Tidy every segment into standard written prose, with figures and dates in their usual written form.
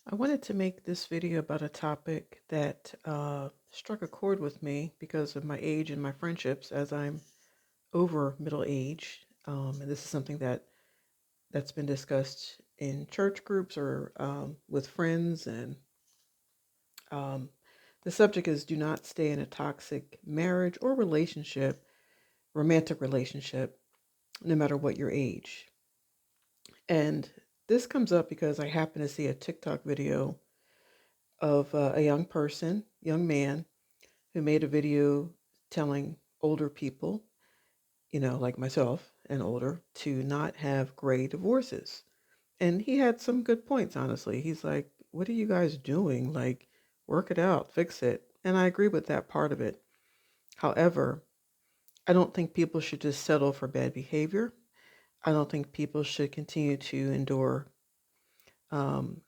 I wanted to make this video about a topic that struck a chord with me because of my age and my friendships as I'm over middle age. And this is something that's been discussed in church groups or with friends. And um, the subject is do not stay in a toxic marriage or relationship, romantic relationship, no matter what your age. And this comes up because I happen to see a TikTok video of a young man, who made a video telling older people, like myself and older, to not have gray divorces. And he had some good points, honestly. He's like, what are you guys doing? Like, work it out, fix it. And I agree with that part of it. However, I don't think people should just settle for bad behavior. I don't think people should continue to endure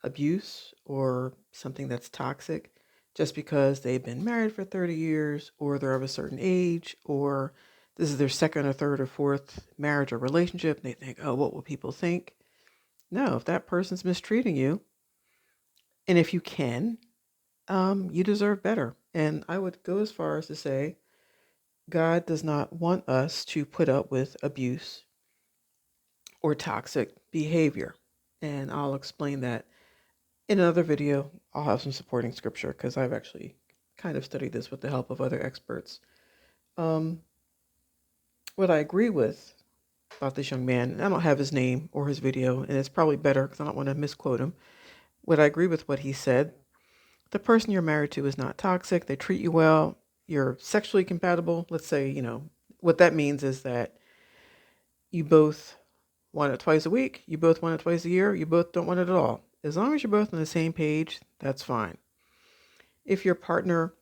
abuse or something that's toxic just because they've been married for 30 years or they're of a certain age or this is their second or third or fourth marriage or relationship. And they think, oh, what will people think? No, if that person's mistreating you, and if you can, you deserve better. And I would go as far as to say, God does not want us to put up with abuse or toxic behavior. And I'll explain that in another video. I'll have some supporting scripture because I've actually kind of studied this with the help of other experts. Um, what I agree with about this young man, and I don't have his name or his video, and it's probably better because I don't want to misquote him. What I agree with what he said, the person you're married to is not toxic. They treat you well. You're sexually compatible. Let's say, what that means is that you both want it twice a week, you both want it twice a year, you both don't want it at all. As long as you're both on the same page, that's fine. If your partner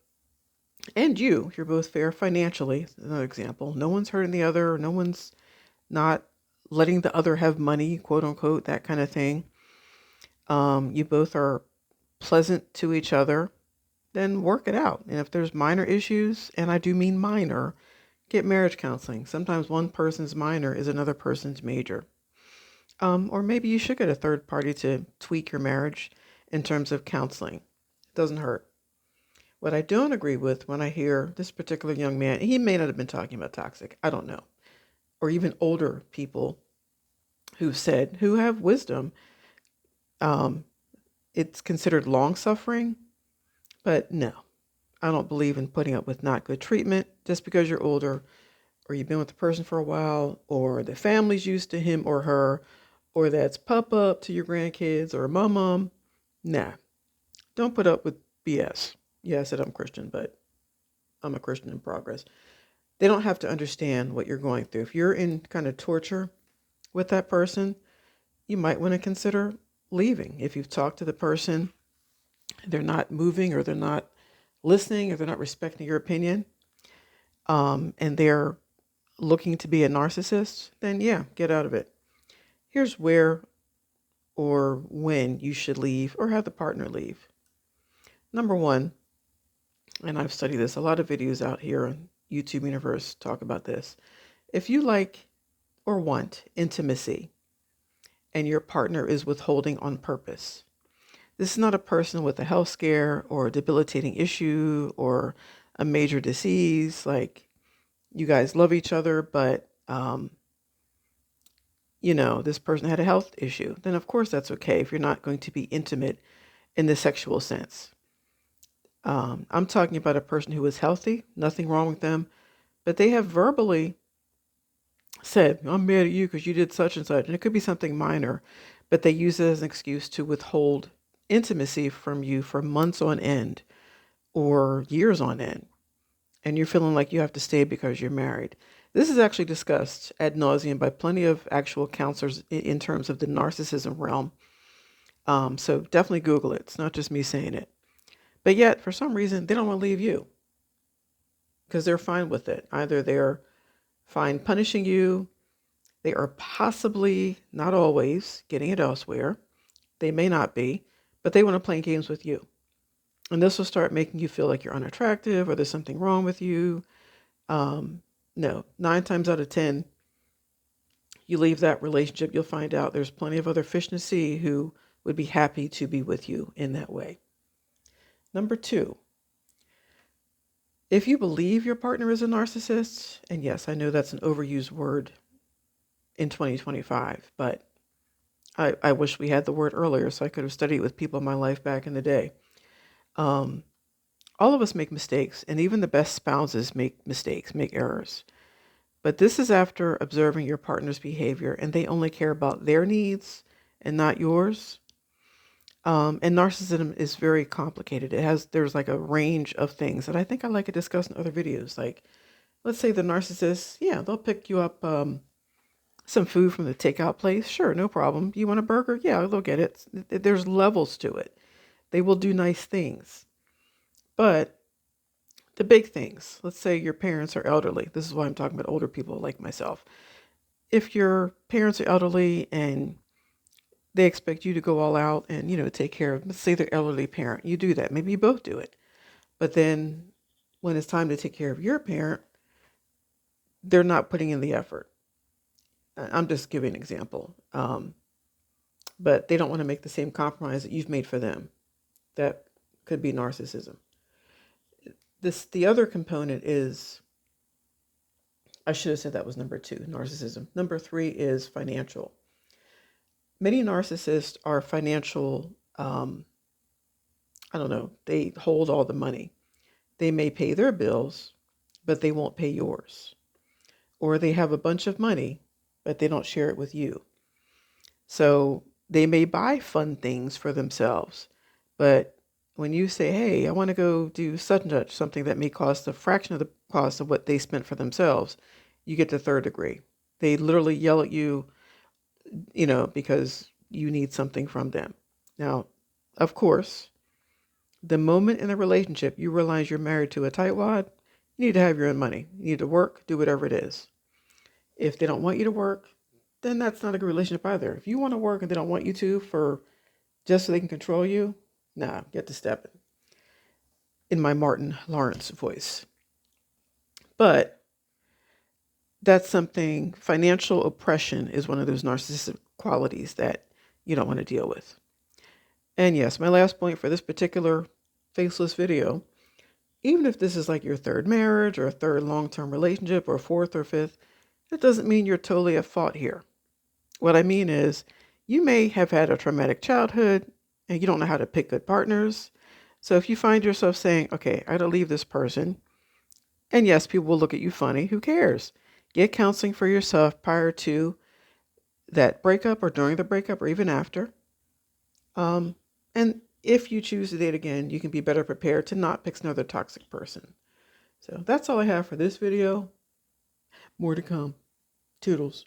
and you're both fair financially, another example, no one's hurting the other, no one's not letting the other have money, quote unquote, that kind of thing. You both are pleasant to each other, then work it out. And if there's minor issues, and I do mean minor, get marriage counseling. Sometimes one person's minor is another person's major. Or maybe you should get a third party to tweak your marriage in terms of counseling. It doesn't hurt. What I don't agree with when I hear this particular young man, he may not have been talking about toxic, I don't know, or even older people who have wisdom, um, it's considered long suffering, but no, I don't believe in putting up with not good treatment just because you're older or you've been with the person for a while or the family's used to him or her or that's pop up to your grandkids or mom. Nah, don't put up with BS. Yeah, I said I'm Christian, but I'm a Christian in progress. They don't have to understand what you're going through. If you're in kind of torture with that person, you might want to consider leaving. If you've talked to the person, they're not moving or they're not listening or they're not respecting your opinion, and they're looking to be a narcissist, then yeah, get out of it. Here's where or when you should leave or have the partner leave. Number one, and I've studied this, a lot of videos out here on YouTube Universe talk about this. If you like or want intimacy and your partner is withholding on purpose, this is not a person with a health scare or a debilitating issue or a major disease. Like, you guys love each other, but this person had a health issue. Then of course that's okay if you're not going to be intimate in the sexual sense. I'm talking about a person who is healthy, nothing wrong with them, but they have verbally said, I'm mad at you because you did such and such. And it could be something minor, but they use it as an excuse to withhold intimacy from you for months on end or years on end. And you're feeling like you have to stay because you're married. This is actually discussed ad nauseum by plenty of actual counselors in terms of the narcissism realm. So definitely Google it. It's not just me saying it. But yet, for some reason, they don't want to leave you because they're fine with it. Either they're fine punishing you, they are possibly, not always, getting it elsewhere. They may not be, but they want to play games with you. And this will start making you feel like you're unattractive or there's something wrong with you. No, 9 times out of 10, you leave that relationship, you'll find out there's plenty of other fish in the sea who would be happy to be with you in that way. Number 2, if you believe your partner is a narcissist, and yes, I know that's an overused word in 2025, but I wish we had the word earlier so I could have studied with people in my life back in the day. Um, all of us make mistakes, and even the best spouses make mistakes, make errors. But this is after observing your partner's behavior and they only care about their needs and not yours. And narcissism is very complicated. There's like a range of things that I think I like to discuss in other videos. Like, let's say the narcissist, yeah, they'll pick you up some food from the takeout place. Sure, no problem. You want a burger? Yeah, they'll get it. There's levels to it. They will do nice things. But the big things, let's say your parents are elderly. This is why I'm talking about older people like myself. If your parents are elderly and they expect you to go all out and, take care of, let's say their elderly parent, you do that. Maybe you both do it. But then when it's time to take care of your parent, they're not putting in the effort. I'm just giving an example. But they don't want to make the same compromise that you've made for them. That could be narcissism. The other component is, I should have said that was number 2, narcissism. Number 3 is financial. Many narcissists are financial, they hold all the money. They may pay their bills, but they won't pay yours. Or they have a bunch of money, but they don't share it with you. So they may buy fun things for themselves, but when you say, hey, I want to go do such and such, something that may cost a fraction of the cost of what they spent for themselves, you get the third degree. They literally yell at you, because you need something from them. Now, of course, the moment in a relationship you realize you're married to a tightwad, you need to have your own money. You need to work, do whatever it is. If they don't want you to work, then that's not a good relationship either. If you want to work and they don't want you to for just so they can control you, nah, get to stepping. In my Martin Lawrence voice. But that's something, financial oppression is one of those narcissistic qualities that you don't want to deal with. And yes, my last point for this particular faceless video, even if this is like your third marriage or a third long-term relationship or fourth or fifth, that doesn't mean you're totally at fault here. What I mean is you may have had a traumatic childhood and you don't know how to pick good partners. So if you find yourself saying, okay, I gotta leave this person, and yes, people will look at you funny, who cares? Get counseling for yourself prior to that breakup or during the breakup or even after. And if you choose to date again, you can be better prepared to not pick another toxic person. So that's all I have for this video. More to come. Toodles.